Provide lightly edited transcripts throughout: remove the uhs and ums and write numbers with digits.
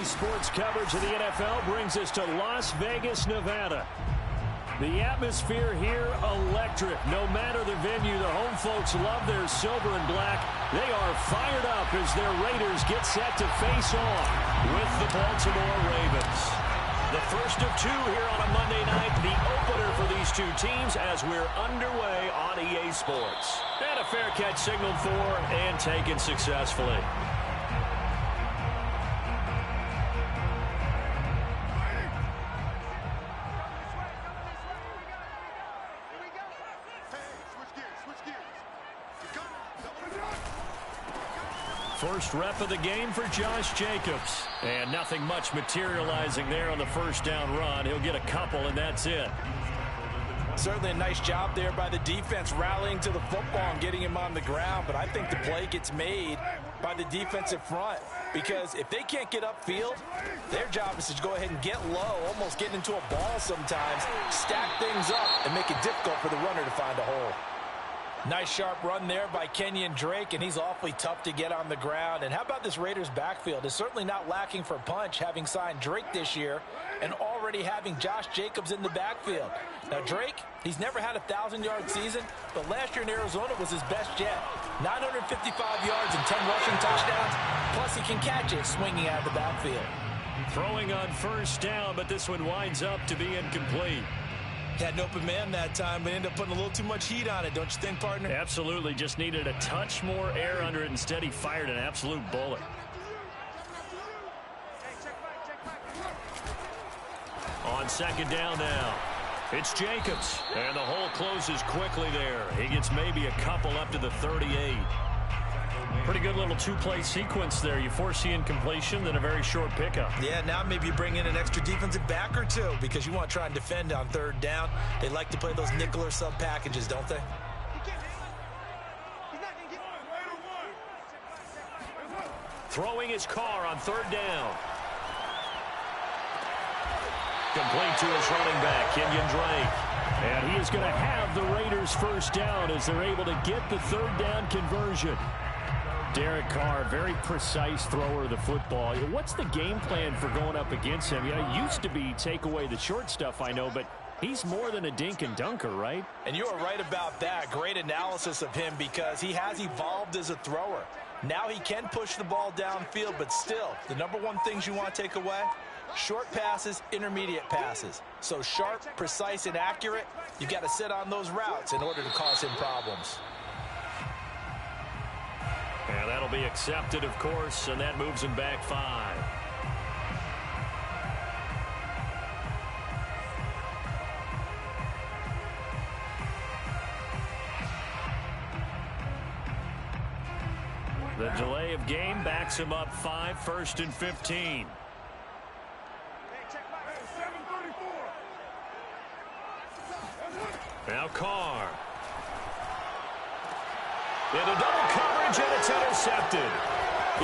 sports coverage of the NFL brings us to Las Vegas, Nevada. The atmosphere here, electric. No matter the venue, the home folks love their silver and black. They are fired up as their Raiders get set to face off with the Baltimore Ravens. The first of two here on a Monday night, the opener for these two teams as we're underway on EA Sports. And a fair catch signaled for and taken successfully. First rep of the game for Josh Jacobs. And nothing much materializing there on the first down run. He'll get a couple, and that's it. Certainly a nice job there by the defense rallying to the football and getting him on the ground. But I think the play gets made by the defensive front. Because if they can't get upfield, their job is to go ahead and get low, almost get into a ball sometimes, stack things up, and make it difficult for the runner to find a hole. Nice sharp run there by Kenyon Drake, and he's awfully tough to get on the ground. And how about this Raiders backfield? It's certainly not lacking for punch, having signed Drake this year and already having Josh Jacobs in the backfield. Now Drake, he's never had a 1,000-yard season, but last year in Arizona was his best yet. 955 yards and 10 rushing touchdowns, plus he can catch it swinging out of the backfield. Throwing on first down, but this one winds up to be incomplete. Had an open man that time, but ended up putting a little too much heat on it, don't you think, partner? Absolutely. Just needed a touch more air under it. Instead, he fired an absolute bullet. On second down now, it's Jacobs. And the hole closes quickly there. He gets maybe a couple up to the 38. Pretty good little two-play sequence there. You force the incompletion, then a very short pickup. Yeah, now maybe you bring in an extra defensive back or two because you want to try and defend on third down. They like to play those nickel or sub packages, don't they? Throwing his car on third down. Complete to his running back, Kenyon Drake. And he is going to have the Raiders first down as they're able to get the third down conversion. Derek Carr, very precise thrower of the football. What's the game plan for going up against him? You know, it used to be take away the short stuff, I know, but he's more than a dink and dunker, right? And you are right about that. Great analysis of him because he has evolved as a thrower. Now he can push the ball downfield, but still, the number one things you want to take away, short passes, intermediate passes. So sharp, precise, and accurate, you've got to sit on those routes in order to cause him problems. And that'll be accepted, of course, and that moves him back 5. The delay of game backs him up 5, 1st and 15. Now Carr. Into double coverage, and it's intercepted.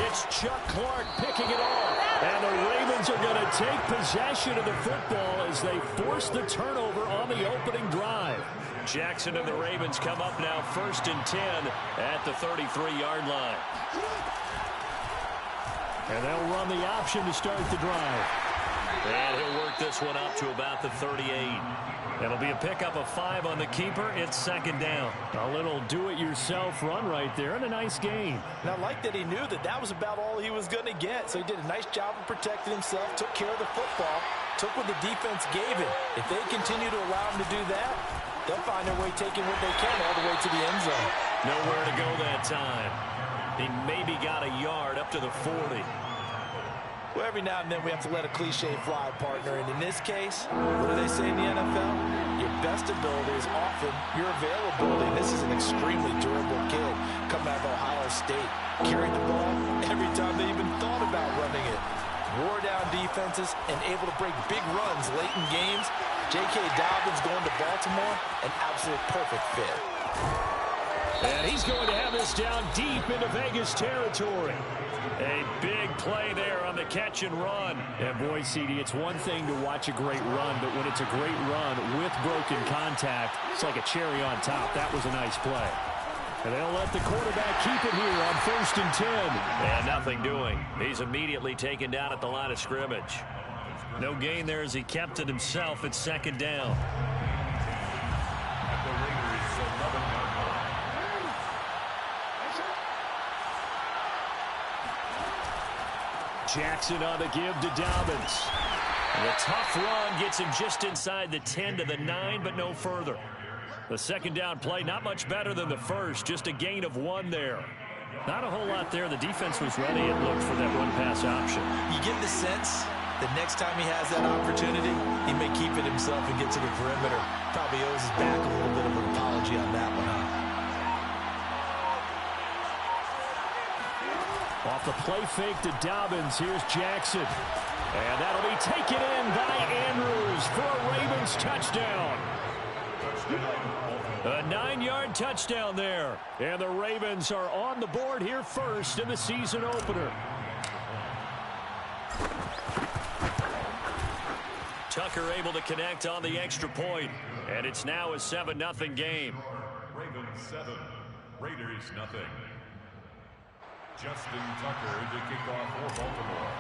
It's Chuck Clark picking it off. And the Ravens are going to take possession of the football as they force the turnover on the opening drive. Jackson and the Ravens come up now 1st and 10 at the 33-yard line. And they'll run the option to start the drive. And he'll work this one up to about the 38. It'll be a pickup of 5 on the keeper. It's second down. A little do-it-yourself run right there and a nice gain. And I like that he knew that that was about all he was going to get. So he did a nice job of protecting himself, took care of the football, took what the defense gave him. If they continue to allow him to do that, they'll find their way taking what they can all the way to the end zone. Nowhere to go that time. He maybe got a yard up to the 40. Well, every now and then we have to let a cliche fly, partner. And in this case, what do they say in the NFL? Your best ability is often your availability. And this is an extremely durable kid coming out of Ohio State. Carried the ball every time they even thought about running it. Wore down defenses and able to break big runs late in games. J.K. Dobbins going to Baltimore, an absolute perfect fit. And he's going to have this down deep into Vegas territory. A big play there on the catch and run. And boy, CD, it's one thing to watch a great run, but when it's a great run with broken contact, it's like a cherry on top. That was a nice play. And they'll let the quarterback keep it here on 1st and 10. And nothing doing. He's immediately taken down at the line of scrimmage. No gain there as he kept it himself at 2nd down. Jackson on the give to Dobbins. And the tough run gets him just inside the 10 to the 9, but no further. The 2nd down play, not much better than the first, just a gain of 1 there. Not a whole lot there. The defense was ready, it looked, for that run-pass option. You get the sense that next time he has that opportunity, he may keep it himself and get to the perimeter. Probably owes his back a little bit of an apology on that one, huh? Off the play fake to Dobbins, here's Jackson. And that'll be taken in by Andrews for a Ravens touchdown. A 9-yard touchdown there. And the Ravens are on the board here first in the season opener. Tucker able to connect on the extra point. And it's now a 7-0 game. Ravens 7, Raiders nothing. Justin Tucker to kick off for Baltimore.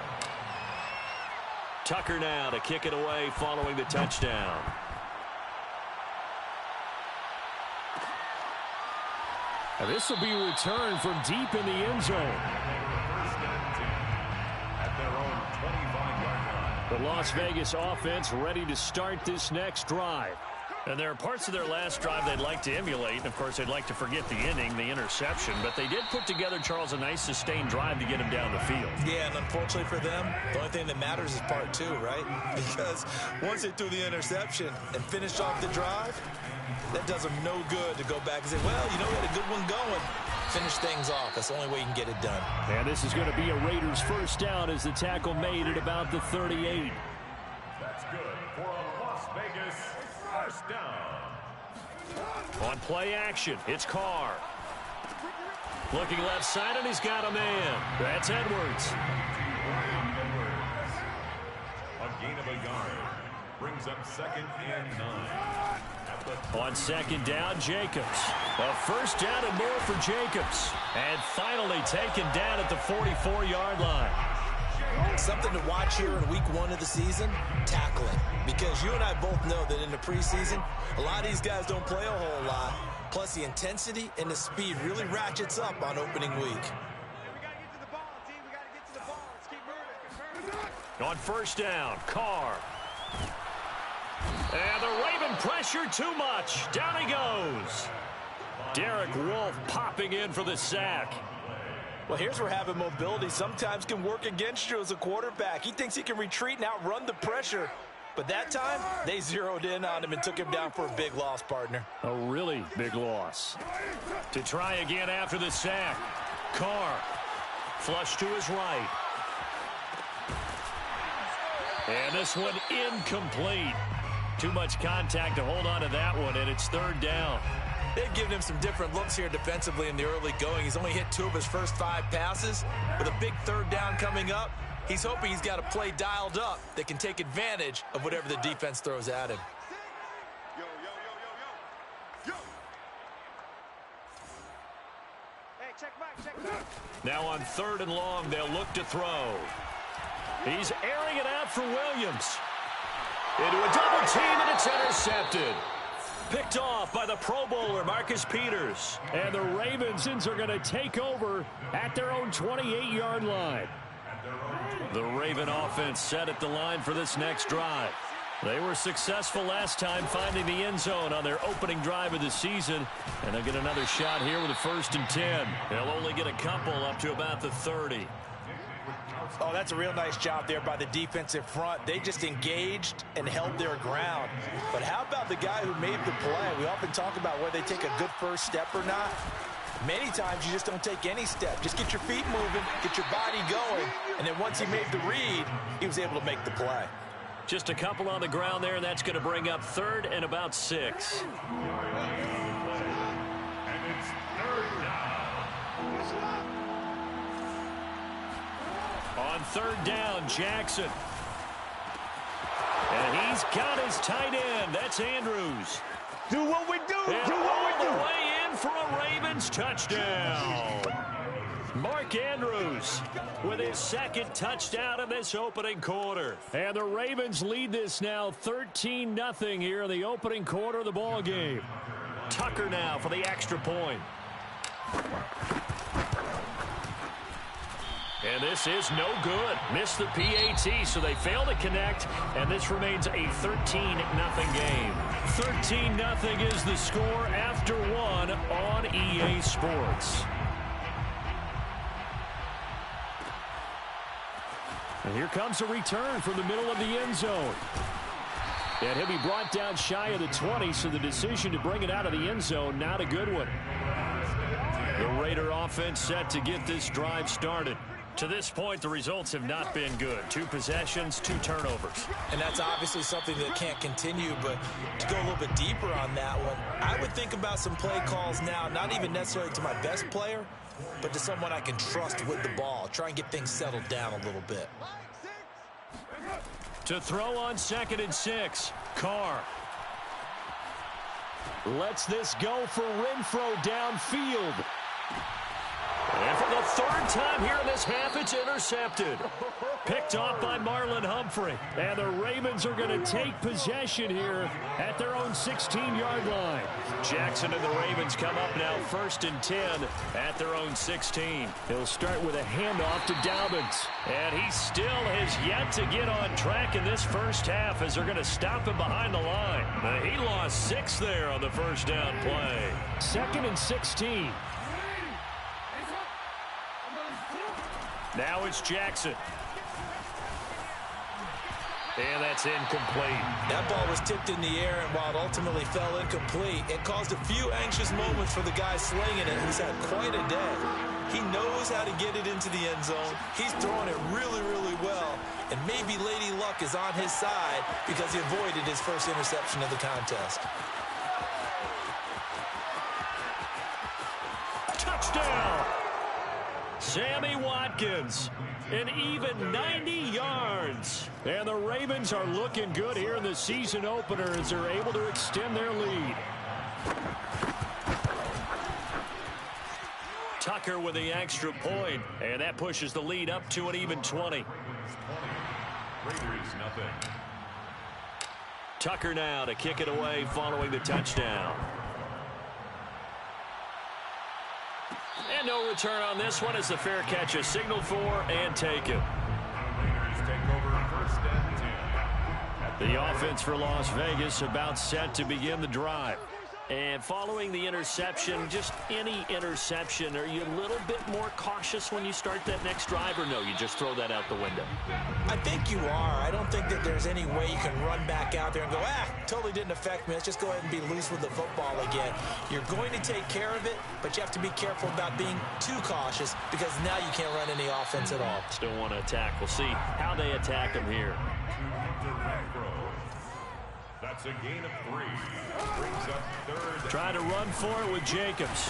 Tucker now to kick it away following the touchdown. And this will be returned from deep in the end zone. First and 10 at their own 25-yard line. The Las Vegas offense ready to start this next drive. And there are parts of their last drive they'd like to emulate. And, of course, they'd like to forget the inning, the interception. But they did put together, Charles, a nice sustained drive to get him down the field. Yeah, and unfortunately for them, the only thing that matters is part 2, right? Because once they threw the interception and finished off the drive, that does them no good to go back and say, well, you know, we had a good one going. Finish things off. That's the only way you can get it done. And this is going to be a Raiders first down as the tackle made at about the 38. That's good for a Las Vegas first down. On play action, it's Carr. Looking left side, and he's got a man. That's Edwards. A gain of a yard brings up 2nd and 9. On 2nd down, Jacobs. A first down and more for Jacobs. And finally taken down at the 44-yard line. Something to watch here in week 1 of the season, tackling. Because you and I both know that in the preseason, a lot of these guys don't play a whole lot. Plus, the intensity and the speed really ratchets up on opening week. On first down, Carr. And the Raven pressure too much. Down he goes. Derek Wolfe popping in for the sack. Well, here's where having mobility sometimes can work against you as a quarterback. He thinks he can retreat and outrun the pressure. But that time, they zeroed in on him and took him down for a big loss, partner. A really big loss. To try again after the sack. Carr. Flush to his right. And this one incomplete. Too much contact to hold on to that one, and it's 3rd down. They've given him some different looks here defensively in the early going. He's only hit 2 of his first 5 passes. With a big 3rd down coming up, he's hoping he's got a play dialed up that can take advantage of whatever the defense throws at him. Now on 3rd and long, they'll look to throw. He's airing it out for Williams. Into a double team, and it's intercepted. Picked off by the Pro Bowler, Marcus Peters. And the Ravens are going to take over at their own 28-yard line. The Raven offense set at the line for this next drive. They were successful last time finding the end zone on their opening drive of the season. And they'll get another shot here with a 1st and 10. They'll only get a couple up to about the 30. Oh, that's a real nice job there by the defensive front. They just engaged and held their ground. But how about the guy who made the play? We often talk about whether they take a good first step or not. Many times you just don't take any step. Just get your feet moving, get your body going, and then once he made the read, he was able to make the play. Just a couple on the ground there, and that's going to bring up 3rd and about 6. And it's 3rd down. On 3rd down, Jackson. And he's got his tight end. That's Andrews. Do what we do. And Do what all we do. the way in for a Ravens touchdown. Mark Andrews with his second touchdown in this opening quarter. And the Ravens lead this now 13-0 here in the opening quarter of the ball game. Tucker now for the extra point. And this is no good. Missed the PAT, so they fail to connect, and this remains a 13-0 game. 13-0 is the score after one on EA Sports. And here comes a return from the middle of the end zone. And he'll be brought down shy of the 20, so the decision to bring it out of the end zone, not a good one. The Raider offense set to get this drive started. To this point, the results have not been good. 2 possessions, 2 turnovers. And that's obviously something that can't continue, but to go a little bit deeper on that one, I would think about some play calls now, not even necessarily to my best player, but to someone I can trust with the ball. Try and get things settled down a little bit. To throw on 2nd and 6, Carr. Lets this go for Renfro downfield. And for the 3rd time here in this half, it's intercepted. Picked off by Marlon Humphrey. And the Ravens are going to take possession here at their own 16-yard line. Jackson and the Ravens come up now 1st and 10 at their own 16. He'll start with a handoff to Dobbins. And he still has yet to get on track in this first half as they're going to stop him behind the line. He lost 6 there on the first down play. 2nd and 16. Now it's Jackson. And that's incomplete. That ball was tipped in the air, and while it ultimately fell incomplete, it caused a few anxious moments for the guy slinging it, who's had quite a day. He knows how to get it into the end zone. He's throwing it really, really well. And maybe Lady Luck is on his side because he avoided his first interception of the contest. Touchdown! Sammy Watkins, an even 90 yards. And the Ravens are looking good here in the season opener as they're able to extend their lead. Tucker with the extra point, and that pushes the lead up to an even 20. Raiders nothing. Tucker now to kick it away following the touchdown. And no return on this one as the fair catch is signaled for and taken. Raiders take over 1st and 10. The offense for Las Vegas about set to begin the drive. And following the interception, just any interception, are you a little bit more cautious when you start that next drive, or no, you just throw that out the window? I think you are. I don't think that there's any way you can run back out there and go, totally didn't affect me. Let's just go ahead and be loose with the football again. You're going to take care of it, but you have to be careful about being too cautious because now you can't run any offense at all. Still want to attack. We'll see how they attack them here. That's a gain of 3. Brings up 3rd. Try to run for it with Jacobs.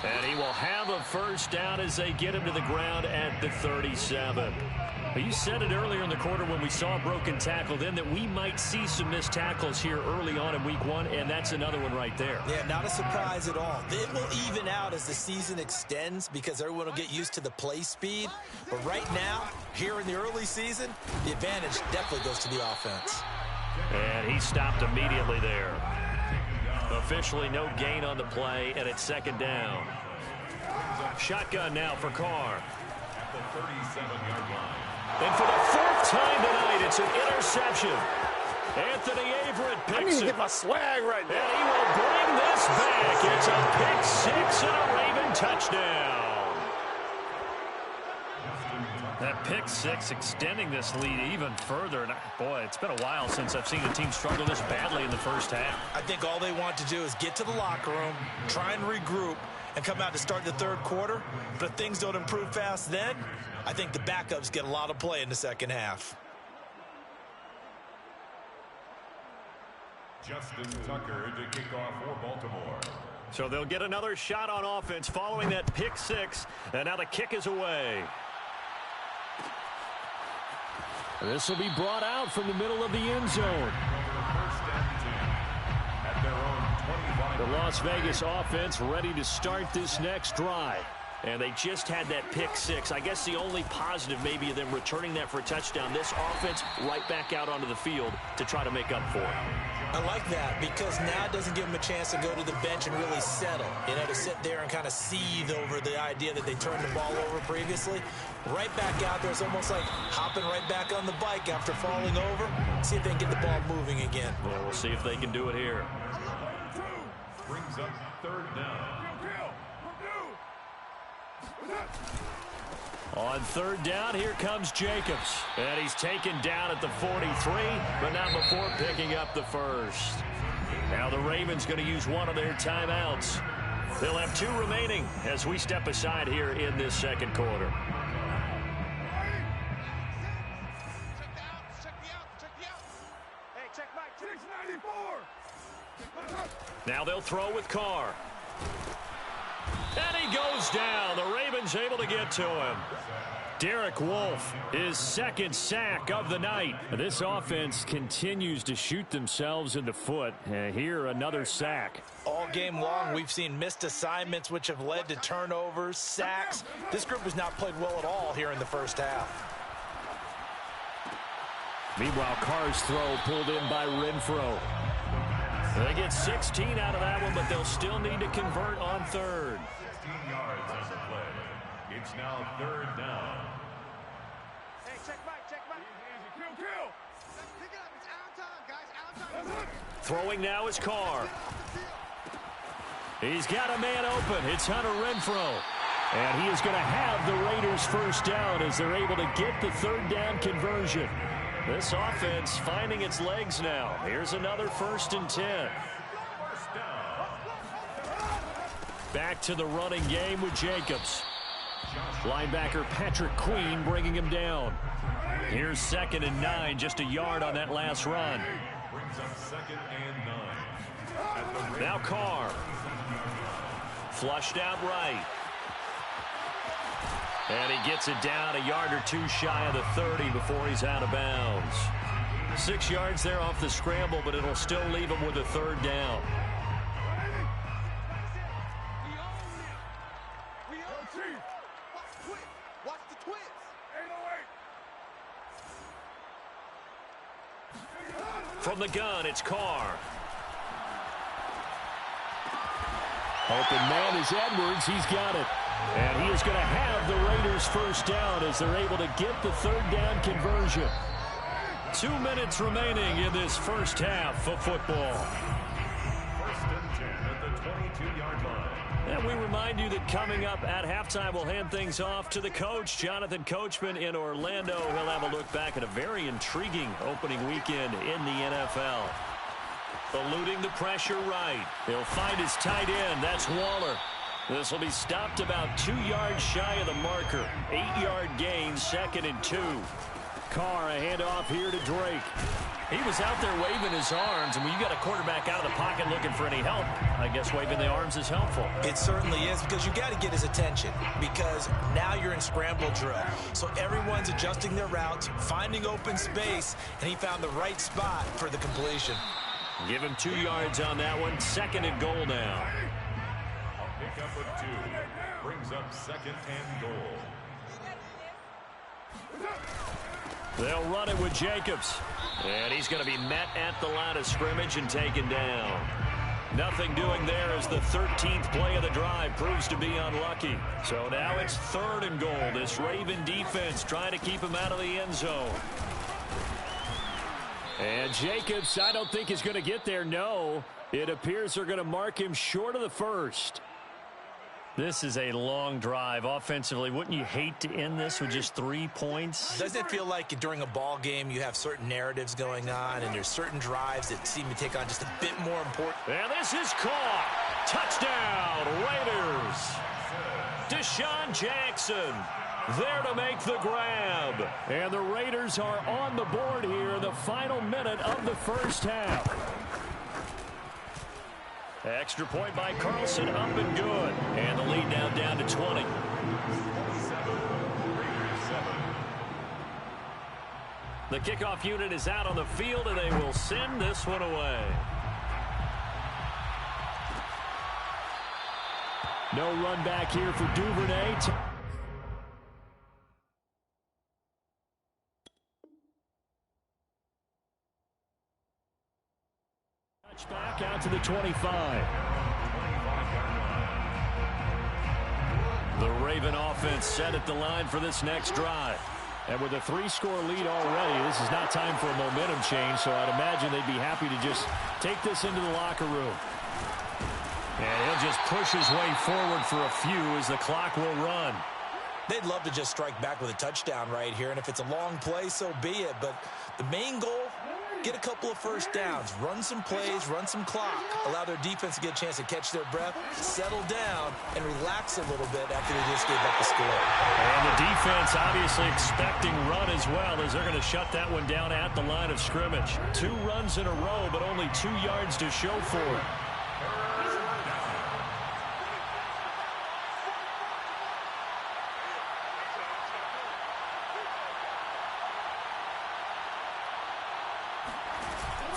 And he will have a first down as they get him to the ground at the 37. You said it earlier in the quarter when we saw a broken tackle then that we might see some missed tackles here early on in week 1, and that's another one right there. Yeah, not a surprise at all. It will even out as the season extends because everyone will get used to the play speed. But right now, here in the early season, the advantage definitely goes to the offense. And he stopped immediately there. Officially no gain on the play, and it's 2nd down. Shotgun now for Carr. At the 37-yard line. And for the 4th time tonight, it's an interception. Anthony Averett picks it. I need to get my swag right now. And he will bring this back. It's a pick 6 and a Raven touchdown. That pick 6 extending this lead even further. And boy, it's been a while since I've seen a team struggle this badly in the first half. I think all they want to do is get to the locker room, try and regroup, and come out to start the 3rd quarter. But if things don't improve fast then, I think the backups get a lot of play in the 2nd half. Justin Tucker to kick off for Baltimore. So they'll get another shot on offense following that pick 6. And now the kick is away. This will be brought out from the middle of the end zone. 1st and 10 at their own 25. The Las Vegas offense ready to start this next drive. And they just had that pick six. I guess the only positive maybe of them returning that for a touchdown. This offense right back out onto the field to try to make up for it. I like that because now it doesn't give them a chance to go to the bench and really settle. You know, to sit there and kind of seethe over the idea that they turned the ball over previously. Right back out there. It's almost like hopping right back on the bike after falling over. See if they can get the ball moving again. Well, we'll see if they can do it here. Brings up third down. On third down, here comes Jacobs. And he's taken down at the 43, but not before picking up the first. Now the Ravens going to use one of their timeouts. They'll have 2 remaining as we step aside here in this second quarter. Now they'll throw with Carr. And he goes down. The Ravens able to get to him. Derek Wolfe, his second sack of the night. This offense continues to shoot themselves in the foot. Here, another sack. All game long, we've seen missed assignments, which have led to turnovers, sacks. This group has not played well at all here in the first half. Meanwhile, Carr's throw pulled in by Renfro. They get 16 out of that one, but they'll still need to convert on third. 16 yards on the play. It's now third down. Hey, check Mike. Kill. Pick it up. It's out of time, guys. Out of time. Throwing now is Carr. He's got a man open. It's Hunter Renfro. And he is going to have the Raiders first down as they're able to get the third down conversion. This offense finding its legs now. Here's another 1st and 10. Back to the running game with Jacobs. Linebacker Patrick Queen bringing him down. Here's 2nd and 9, just a yard on that last run. Brings up 2nd and 9. Now Carr. Flushed out right. And he gets it down a yard or 2 shy of the 30 before he's out of bounds. 6 yards there off the scramble, but it'll still leave him with a third down. Watch the twins. From the gun, it's Carr. Open man is Edwards. He's got it. And he is going to have the Raiders first down as they're able to get the third down conversion. 2 minutes remaining in this first half of football. 1st and 10 at the 22-yard line. And we remind you that coming up at halftime, we'll hand things off to the coach, Jonathan Coachman in Orlando. He'll have a look back at a very intriguing opening weekend in the NFL. Eluding the pressure right. He'll find his tight end. That's Waller. This will be stopped about 2 yards shy of the marker. 8-yard gain, 2nd and 2. Carr, a handoff here to Drake. He was out there waving his arms, and when you got a quarterback out of the pocket looking for any help, I guess waving the arms is helpful. It certainly is, because you got to get his attention, because now you're in scramble drill. So everyone's adjusting their routes, finding open space, and he found the right spot for the completion. Give him 2 yards on that one. 2nd and goal now. A pickup of 2. Brings up 2nd and goal. They'll run it with Jacobs. And he's going to be met at the line of scrimmage and taken down. Nothing doing there as the 13th play of the drive proves to be unlucky. So now it's 3rd and goal. This Raven defense trying to keep him out of the end zone. And Jacobs, I don't think is going to get there. No, it appears they're going to mark him short of the first. This is a long drive offensively. Wouldn't you hate to end this with just 3 points? Doesn't it feel like during a ball game you have certain narratives going on and there's certain drives that seem to take on just a bit more important? And this is caught. Touchdown, Raiders. Deshaun Jackson there to make the grab. And the Raiders are on the board here in the final minute of the first half. Extra point by Carlson, up and good. And the lead now down to 20. 7. Raiders 7. The kickoff unit is out on the field, and they will send this one away. No run back here for Duvernay. Back out to the 25. The Raven offense set at the line for this next drive. And with a 3-score lead already, this is not time for a momentum change, so I'd imagine they'd be happy to just take this into the locker room. And he'll just push his way forward for a few as the clock will run. They'd love to just strike back with a touchdown right here, and if it's a long play, so be it. But the main goal, get a couple of first downs, run some plays, run some clock, allow their defense to get a chance to catch their breath, settle down, and relax a little bit after they just gave up the score. And the defense obviously expecting run as well, as they're going to shut that one down at the line of scrimmage. 2 runs in a row, but only 2 yards to show for it.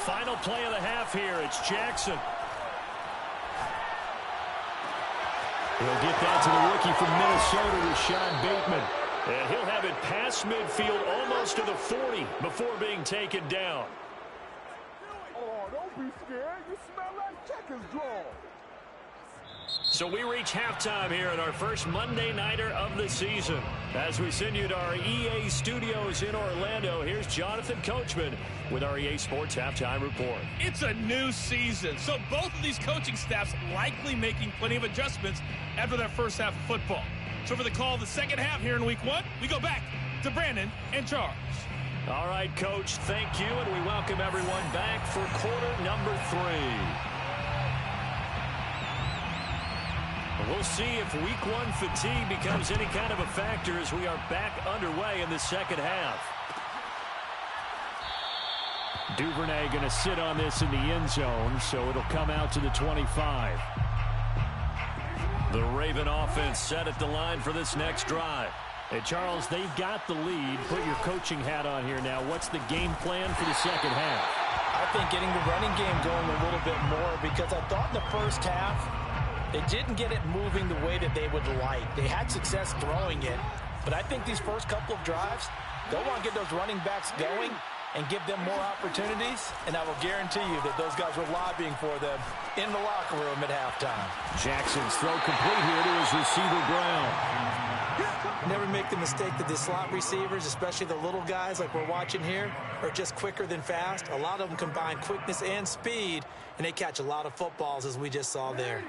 Final play of the half here. It's Jackson. He'll get that to the rookie from Minnesota, Rashad Bateman. And he'll have it past midfield, almost to the 40, before being taken down. Oh, don't be scared. You smell like checkers draw. So we reach halftime here in our first Monday Nighter of the season. As we send you to our EA studios in Orlando, here's Jonathan Coachman with our EA Sports Halftime Report. It's a new season, so both of these coaching staffs likely making plenty of adjustments after that first half of football. So for the call of the second half here in week 1, we go back to Brandon and Charles. All right, Coach, thank you, and we welcome everyone back for quarter number 3. We'll see if week 1 fatigue becomes any kind of a factor as we are back underway in the second half. Duvernay going to sit on this in the end zone, so it'll come out to the 25. The Raven offense set at the line for this next drive. Hey, Charles, they've got the lead. Put your coaching hat on here now. What's the game plan for the second half? I think getting the running game going a little bit more, because I thought in the first half, they didn't get it moving the way that they would like. They had success throwing it, but I think these first couple of drives, they'll want to get those running backs going and give them more opportunities, and I will guarantee you that those guys were lobbying for them in the locker room at halftime. Jackson's throw complete here to his receiver, Brown. Never make the mistake that the slot receivers, especially the little guys like we're watching here, are just quicker than fast. A lot of them combine quickness and speed, and they catch a lot of footballs, as we just saw there.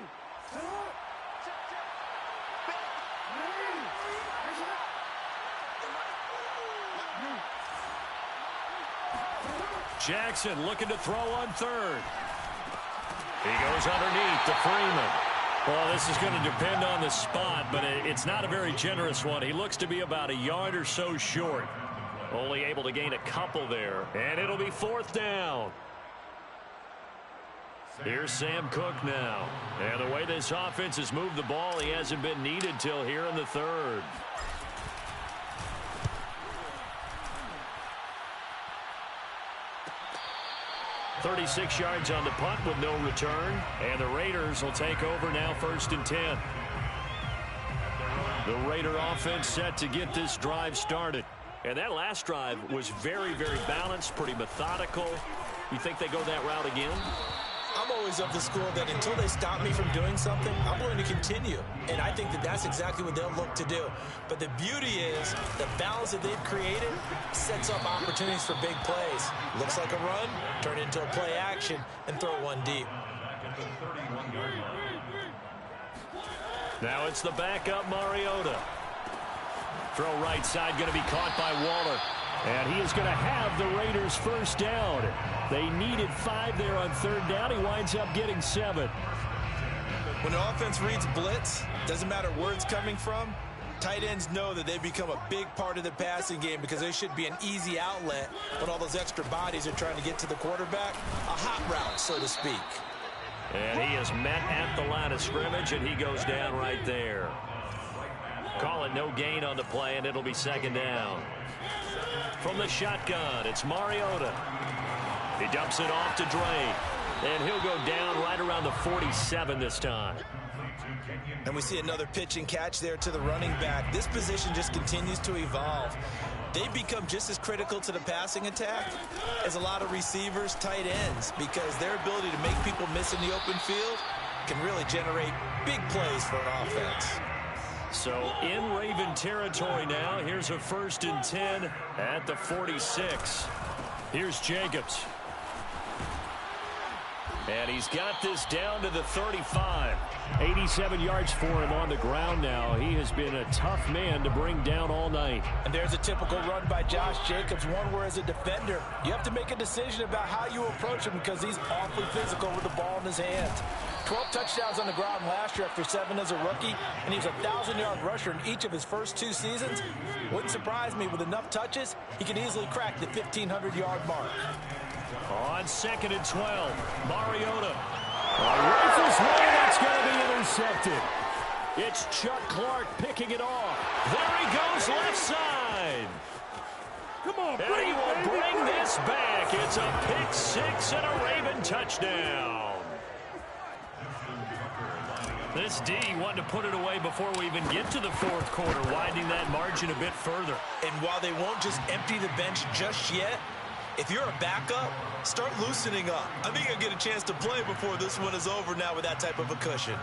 Jackson looking to throw on third. He goes underneath to Freeman. Well, this is going to depend on the spot, but it's not a very generous one. He looks to be about a yard or so short. Only able to gain a couple there, and it'll be 4th down. Here's Sam Cook now. And the way this offense has moved the ball, he hasn't been needed till here in the 3rd. .36 yards on the punt with no return. And the Raiders will take over now, 1st and 10. The Raider offense set to get this drive started. And that last drive was very, very balanced, pretty methodical. You think they go that route again? I'm always of the school that until they stop me from doing something, I'm going to continue. And I think that that's exactly what they'll look to do. But the beauty is the balance that they've created sets up opportunities for big plays. Looks like a run, turn it into a play action, and throw one deep. Now it's the backup Mariota. Throw right side, going to be caught by Waller. And he is going to have the Raiders' first down. They needed 5 there on 3rd down. He winds up getting 7. When the offense reads blitz, doesn't matter where it's coming from, tight ends know that they become a big part of the passing game because they should be an easy outlet when all those extra bodies are trying to get to the quarterback. A hot route, so to speak. And he is met at the line of scrimmage, and he goes down right there. Call it no gain on the play, and it'll be 2nd down. From the shotgun, it's Mariota. He dumps it off to Dre. And he'll go down right around the 47 this time. And we see another pitch and catch there to the running back. This position just continues to evolve. They become just as critical to the passing attack as a lot of receivers, tight ends, because their ability to make people miss in the open field can really generate big plays for an offense. So in Raven territory now. Here's a 1st and 10 at the 46. Here's Jacobs. And he's got this down to the 35. 87 yards for him on the ground now. He has been a tough man to bring down all night. And there's a typical run by Josh Jacobs, one where as a defender, you have to make a decision about how you approach him because he's awfully physical with the ball in his hands. 12 touchdowns on the ground last year after 7 as a rookie, and he was a 1,000-yard rusher in each of his first 2 seasons. Wouldn't surprise me, with enough touches, he could easily crack the 1,500-yard mark. On 2nd and 12, Mariota. Rifles one, that's going to be intercepted. It's Chuck Clark picking it off. There he goes, left side. Come on, and he will bring this back. It's a pick 6 and a Raven touchdown. This D wanted to put it away before we even get to the 4th quarter, widening that margin a bit further. And while they won't just empty the bench just yet, if you're a backup, start loosening up. I think you'll get a chance to play before this one is over now with that type of a cushion.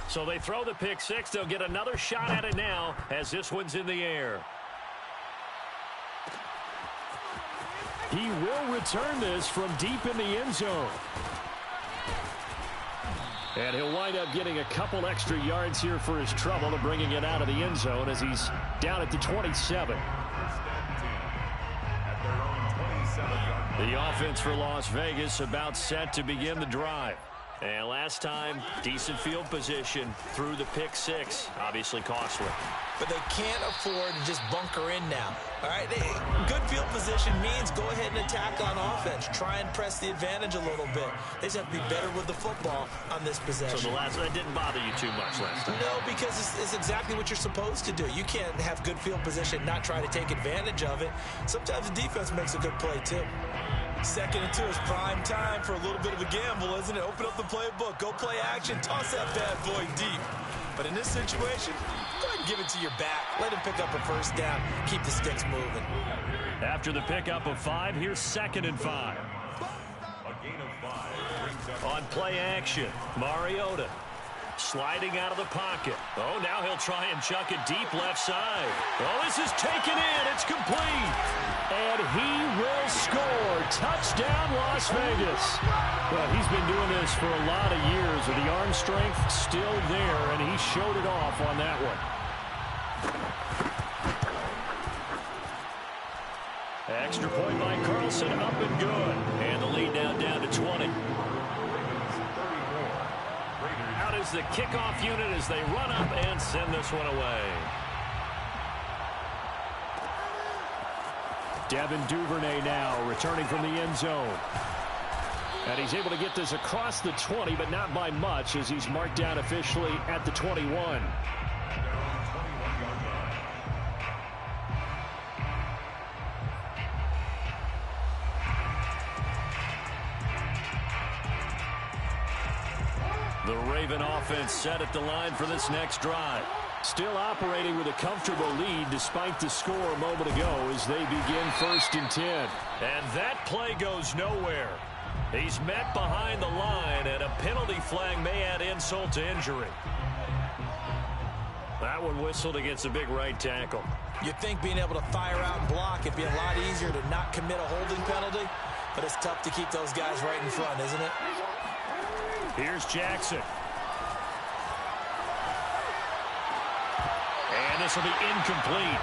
So they throw the pick 6. They'll get another shot at it now as this one's in the air. He will return this from deep in the end zone. And he'll wind up getting a couple extra yards here for his trouble to bringing it out of the end zone as he's down at the 27. The offense for Las Vegas about set to begin the drive. And last time, decent field position through the pick 6. Obviously costly. But they can't afford to just bunker in now. All right, good field position means go ahead and attack on offense. Try and press the advantage a little bit. They just have to be better with the football on this possession. So that didn't bother you too much last time? No, because it's exactly what you're supposed to do. You can't have good field position, not try to take advantage of it. Sometimes the defense makes a good play, too. 2nd and 2 is prime time for a little bit of a gamble, isn't it? Open up the playbook, go play action, toss that bad boy deep. But in this situation, go ahead and give it to your back. Let him pick up a 1st down. Keep the sticks moving. After the pickup of 5, here's 2nd and 5. On play action, Mariota sliding out of the pocket. Oh, now he'll try and chuck it deep left side. Oh, this is taken in. It's complete. And he will score. Touchdown, Las Vegas. Well, he's been doing this for a lot of years with the arm strength still there, and he showed it off on that one. Extra point by Carlson, up and good. And the lead now down to 20. Out is the kickoff unit as they run up and send this one away. Devin Duvernay now returning from the end zone. And he's able to get this across the 20, but not by much as he's marked down officially at the 21. The Raven offense set at the line for this next drive. Still operating with a comfortable lead despite the score a moment ago as they begin 1st and 10. And that play goes nowhere. He's met behind the line, and a penalty flag may add insult to injury. That one whistled against a big right tackle. You'd think being able to fire out and block it'd be a lot easier to not commit a holding penalty, but it's tough to keep those guys right in front, isn't it? Here's Jackson. And this will be incomplete.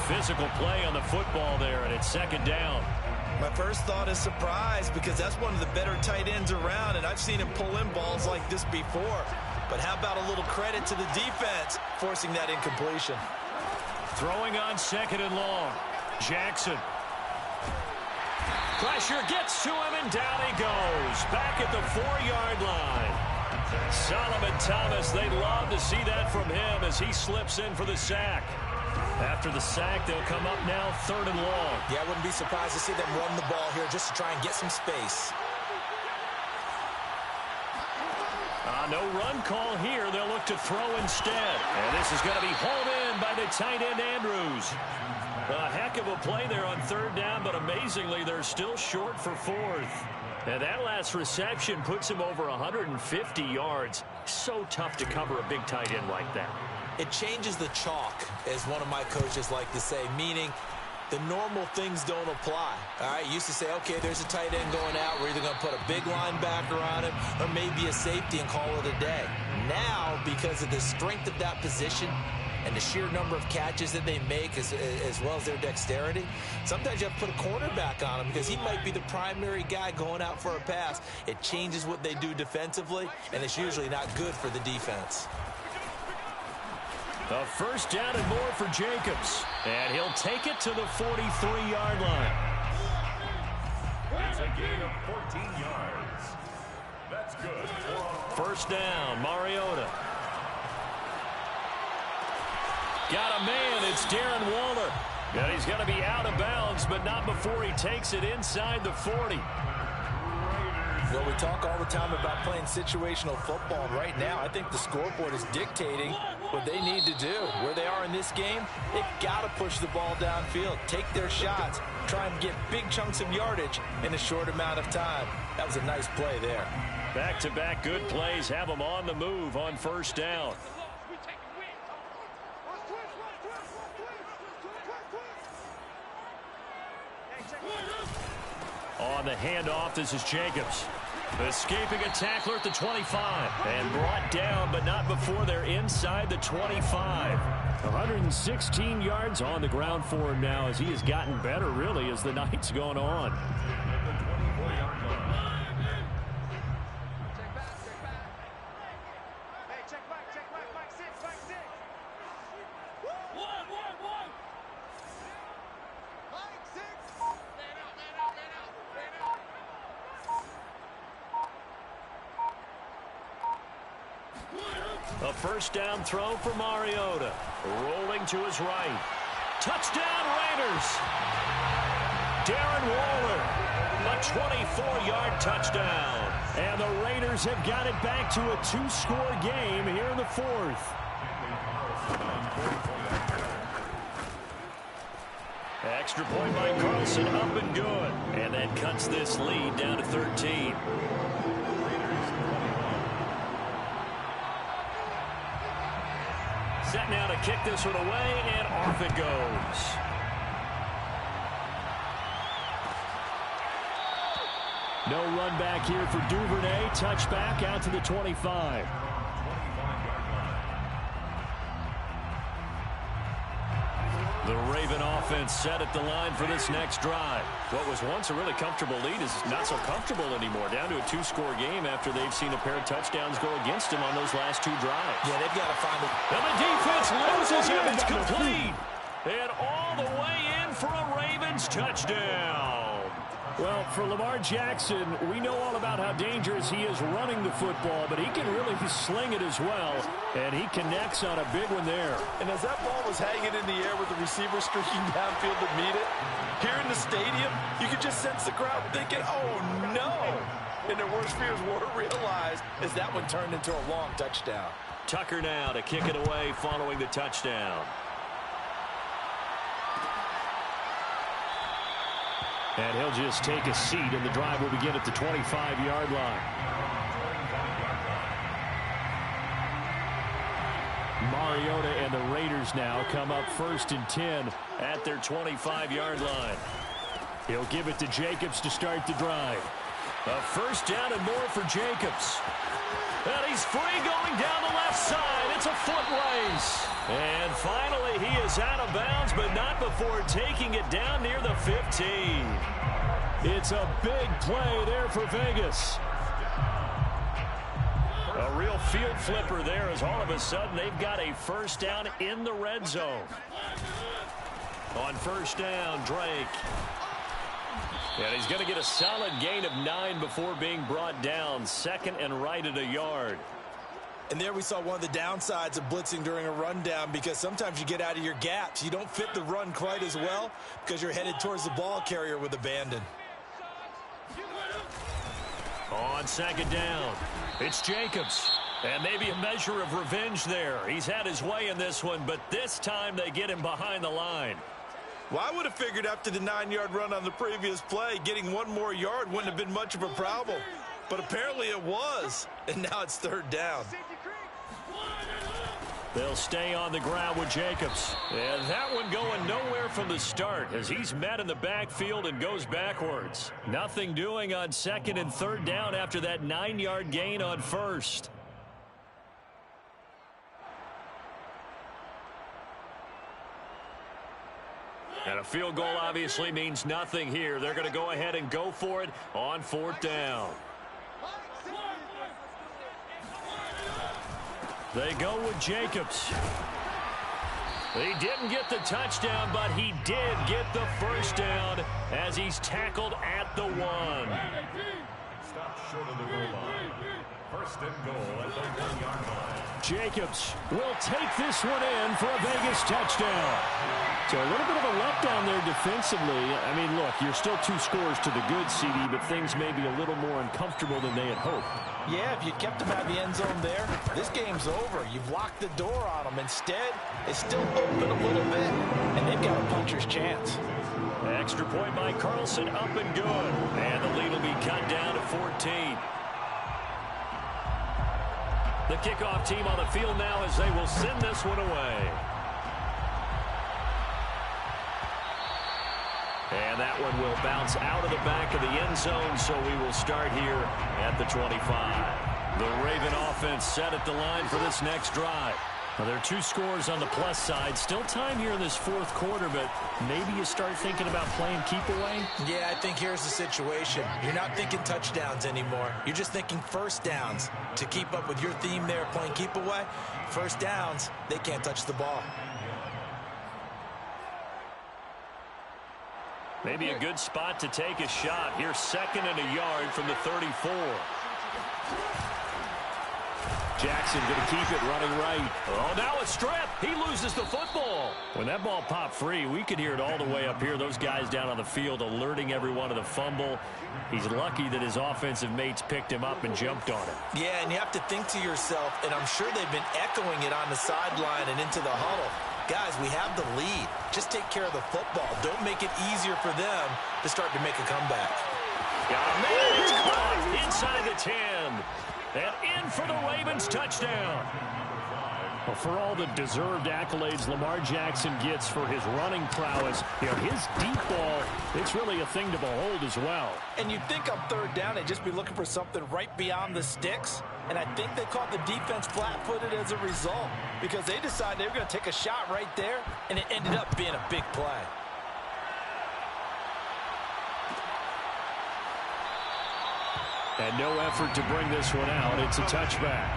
Physical play on the football there, and it's 2nd down. My first thought is surprise because that's one of the better tight ends around, and I've seen him pull in balls like this before. But how about a little credit to the defense forcing that incompletion? Throwing on 2nd and long. Jackson. Pressure gets to him, and down he goes. Back at the 4-yard line. Solomon Thomas, they love to see that from him as he slips in for the sack. After the sack, they'll come up now 3rd and long. Yeah, I wouldn't be surprised to see them run the ball here just to try and get some space. No run call here. They'll look to throw instead. And this is going to be hauled in by the tight end, Andrews. A heck of a play there on 3rd down, but amazingly, they're still short for 4th. And that last reception puts him over 150 yards. So tough to cover a big tight end like that. It changes the chalk, as one of my coaches like to say, meaning the normal things don't apply. All right, used to say, okay, there's a tight end going out. We're either going to put a big linebacker on him or maybe a safety and call it a day. Now, because of the strength of that position and the sheer number of catches that they make as well as their dexterity, sometimes you have to put a cornerback on him because he might be the primary guy going out for a pass. It changes what they do defensively, and it's usually not good for the defense. A 1st down and more for Jacobs. And he'll take it to the 43-yard line. It's a gain of 14 yards. That's good. 1st down, Mariota. Got a man, it's Darren Waller. And he's going to be out of bounds, but not before he takes it inside the 40. Well, we talk all the time about playing situational football, and right now I think the scoreboard is dictating what they need to do. Where they are in this game, they've got to push the ball downfield, take their shots, try and get big chunks of yardage in a short amount of time. That was a nice play there. Back-to-back good plays have them on the move on 1st down. On the handoff, this is Jacobs. Escaping a tackler at the 25. And brought down, but not before they're inside the 25. 116 yards on the ground for him now as he has gotten better, really, as the night's gone on. A 1st down throw for Mariota. Rolling to his right. Touchdown, Raiders! Darren Waller, a 24-yard touchdown. And the Raiders have got it back to a 2-score game here in the 4th. Extra point by Carlson, up and good. And that cuts this lead down to 13. Set now to kick this one away, and off it goes. No run back here for Duvernay. Touchback out to the 25. The Raven offense set at the line for this next drive. What was once a really comfortable lead is not so comfortable anymore. Down to a 2-score game after they've seen a pair of touchdowns go against them on those last 2 drives. Yeah, they've got to find it. And the defense loses him. It's complete. And all the way in for a Ravens touchdown. Well, for Lamar Jackson, we know all about how dangerous he is running the football, but he can really sling it as well, and he connects on a big one there. And as that ball was hanging in the air with the receiver streaking downfield to meet it, here in the stadium, you could just sense the crowd thinking, oh, no. And their worst fears were realized as that one turned into a long touchdown. Tucker now to kick it away following the touchdown. And he'll just take a seat, and the drive will begin at the 25-yard line. Mariota and the Raiders now come up 1st and 10 at their 25-yard line. He'll give it to Jacobs to start the drive. A 1st down and more for Jacobs. And he's free going down the left side. It's a foot race. And finally, he is out of bounds, but not before taking it down near the 15. It's a big play there for Vegas. A real field flipper there as all of a sudden they've got a 1st down in the red zone. On 1st down, Drake. And he's going to get a solid gain of 9 before being brought down. 2nd and right at a yard. And there we saw one of the downsides of blitzing during a rundown, because sometimes you get out of your gaps. You don't fit the run quite as well because you're headed towards the ball carrier with abandon. On second down, it's Jacobs. And maybe a measure of revenge there. He's had his way in this one, but this time they get him behind the line. Well, I would have figured after the 9-yard run on the previous play, getting one more yard wouldn't have been much of a problem. But apparently it was, and now it's third down. They'll stay on the ground with Jacobs. And that one going nowhere from the start as he's met in the backfield and goes backwards. Nothing doing on second and third down after that 9-yard gain on first. And a field goal obviously means nothing here. They're going to go ahead and go for it on fourth down. They go with Jacobs. He didn't get the touchdown, but he did get the first down as he's tackled at the 1. Stop short of the goal line. First and goal at the 1-yard line. Jacobs will take this one in for a Vegas touchdown. So a little bit of a letdown there defensively. I mean, look, you're still 2 scores to the good, CD, but things may be a little more uncomfortable than they had hoped. Yeah, if you kept them out of the end zone there, this game's over. You've locked the door on them. Instead, it's still open a little bit, and they've got a puncher's chance. Extra point by Carlson, up and good. And the lead will be cut down to 14. The kickoff team on the field now as they will send this one away. And that one will bounce out of the back of the end zone, so we will start here at the 25. The Raven offense set at the line for this next drive. Well, there are 2 scores on the plus side. Still time here in this fourth quarter, but maybe you start thinking about playing keep away? Yeah, I think here's the situation. You're not thinking touchdowns anymore. You're just thinking first downs. To keep up with your theme there, playing keep away, first downs, they can't touch the ball. Maybe a good spot to take a shot. Here's second and a yard from the 34. Jackson going to keep it running right. Oh, now a strip. He loses the football. When that ball popped free, we could hear it all the way up here. Those guys down on the field alerting everyone of the fumble. He's lucky that his offensive mates picked him up and jumped on it. Yeah, and you have to think to yourself, and I'm sure they've been echoing it on the sideline and into the huddle. Guys, we have the lead. Just take care of the football. Don't make it easier for them to start to make a comeback. Got a man. It's caught inside the 10. And in for the Ravens touchdown. Well, for all the deserved accolades Lamar Jackson gets for his running prowess, his deep ball, it's really a thing to behold as well. And you'd think on third down they'd just be looking for something right beyond the sticks. And I think they caught the defense flat-footed as a result because they decided they were going to take a shot right there, and it ended up being a big play. And no effort to bring this one out. It's a touchback.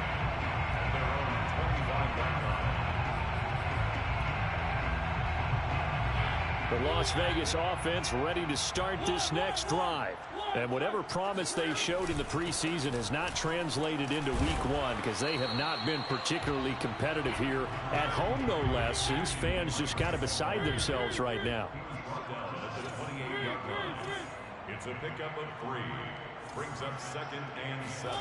The Las Vegas offense ready to start this next drive. And whatever promise they showed in the preseason has not translated into week 1 because they have not been particularly competitive here at home, no less. These fans just kind of beside themselves right now. It's a pickup of 3. Brings up second and 7.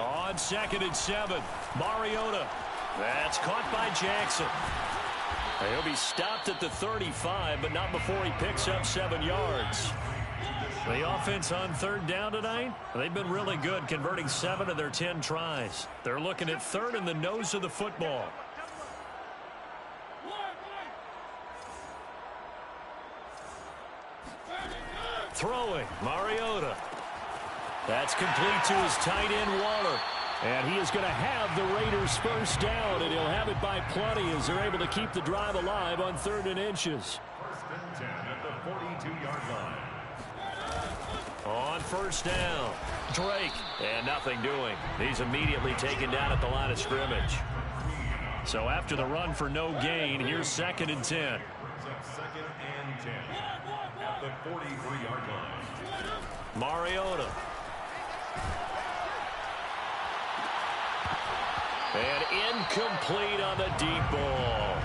On second and 7, Mariota. That's caught by Jackson. He'll be stopped at the 35, but not before he picks up 7 yards. The offense on third down tonight, they've been really good, converting 7 of their 10 tries. They're looking at third in the nose of the football. Throwing, Mariota. That's complete to his tight end, Waller. And he is going to have the Raiders first down, and he'll have it by plenty as they're able to keep the drive alive on 3rd and inches. First and 10 at the 42-yard line. On first down, Drake, and nothing doing. He's immediately taken down at the line of scrimmage. So after the run for no gain, here's second and 10. Brings up second and 10 at the 43-yard line. Mariota. And incomplete on the deep ball.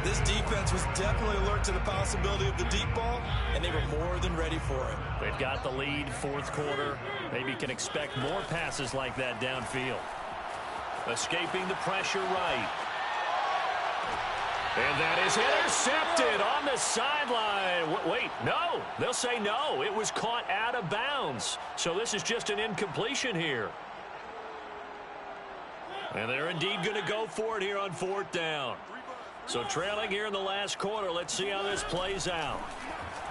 This defense was definitely alert to the possibility of the deep ball, and they were more than ready for it. They've got the lead, fourth quarter. Maybe can expect more passes like that downfield. Escaping the pressure right. And that is intercepted on the sideline. Wait, no. They'll say no. It was caught out of bounds. So this is just an incompletion here. And they're indeed going to go for it here on fourth down. So trailing here in the last quarter. Let's see how this plays out.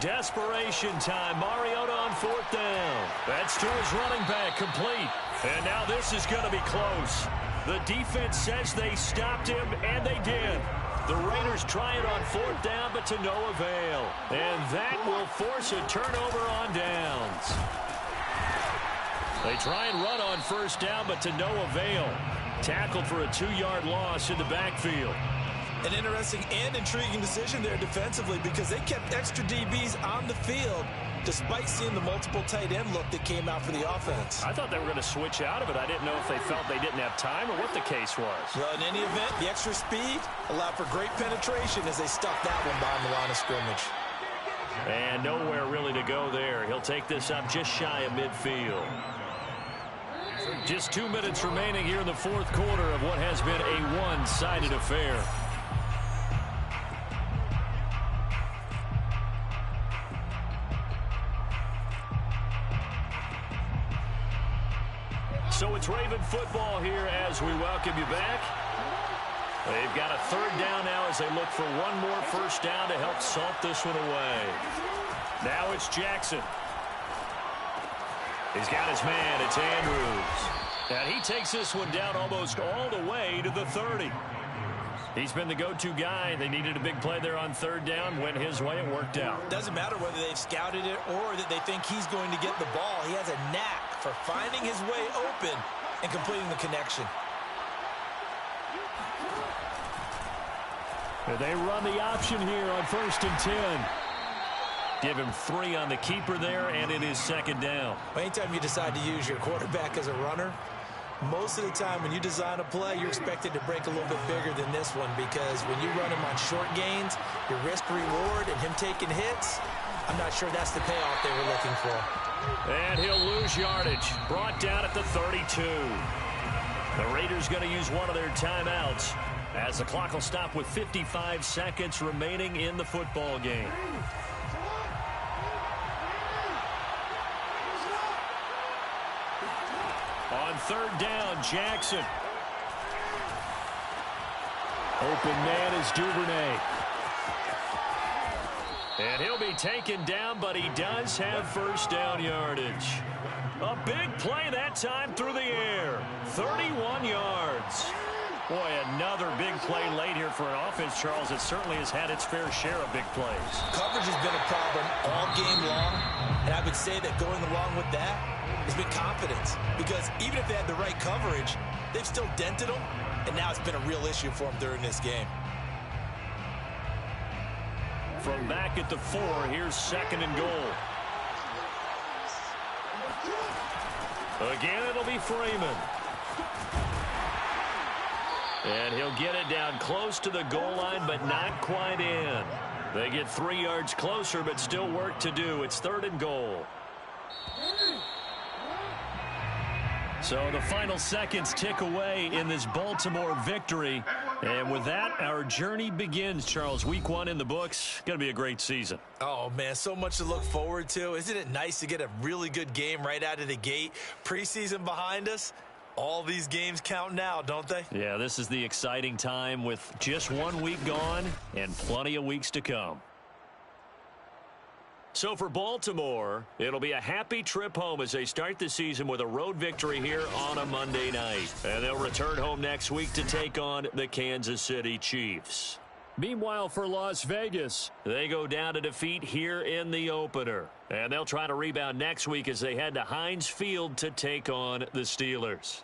Desperation time. Mariota on fourth down. That's to his running back, complete. And now this is going to be close. The defense says they stopped him, and they did. The Raiders try it on fourth down, but to no avail. And that will force a turnover on downs. They try and run on first down, but to no avail. Tackled for a 2-yard loss in the backfield. An interesting and intriguing decision there defensively because they kept extra DBs on the field despite seeing the multiple tight end look that came out for the offense. I thought they were going to switch out of it. I didn't know if they felt they didn't have time or what the case was. Well, in any event, the extra speed allowed for great penetration as they stuffed that one behind the line of scrimmage. And nowhere really to go there. He'll take this up just shy of midfield. Just 2 minutes remaining here in the fourth quarter of what has been a one-sided affair. So it's Raven football here as we welcome you back. They've got a third down now as they look for one more first down to help salt this one away. Now it's Jackson. He's got his man. It's Andrews. And he takes this one down almost all the way to the 30. He's been the go-to guy. They needed a big play there on third down. Went his way. It worked out. Doesn't matter whether they've scouted it or that they think he's going to get the ball. He has a knack for finding his way open and completing the connection. They run the option here on 1st and 10. Give him 3 on the keeper there, and it is second down. Anytime you decide to use your quarterback as a runner, most of the time when you design a play, you're expected to break a little bit bigger than this one because when you run him on short gains, your risk-reward and him taking hits, I'm not sure that's the payoff they were looking for. And he'll lose yardage. Brought down at the 32. The Raiders going to use one of their timeouts as the clock will stop with 55 seconds remaining in the football game. On third down, Jackson. Open man is Duvernay. And he'll be taken down, but he does have first down yardage. A big play that time through the air. 31 yards. Boy, another big play late here for an offense, Charles. It certainly has had its fair share of big plays. Coverage has been a problem all game long, and I would say that going along with that has been confidence. Because even if they had the right coverage, they've still dented them, and now it's been a real issue for them during this game. From back at the 4, here's second and goal. Again, it'll be Freeman. And he'll get it down close to the goal line, but not quite in. They get 3 yards closer, but still work to do. It's third and goal. So the final seconds tick away in this Baltimore victory. And with that, our journey begins, Charles. Week 1 in the books. Going to be a great season. Oh, man, so much to look forward to. Isn't it nice to get a really good game right out of the gate? Preseason behind us. All these games count now, don't they? Yeah, this is the exciting time with just 1 week gone and plenty of weeks to come. So for Baltimore, it'll be a happy trip home as they start the season with a road victory here on a Monday night. And they'll return home next week to take on the Kansas City Chiefs. Meanwhile, for Las Vegas, they go down to defeat here in the opener. And they'll try to rebound next week as they head to Heinz Field to take on the Steelers.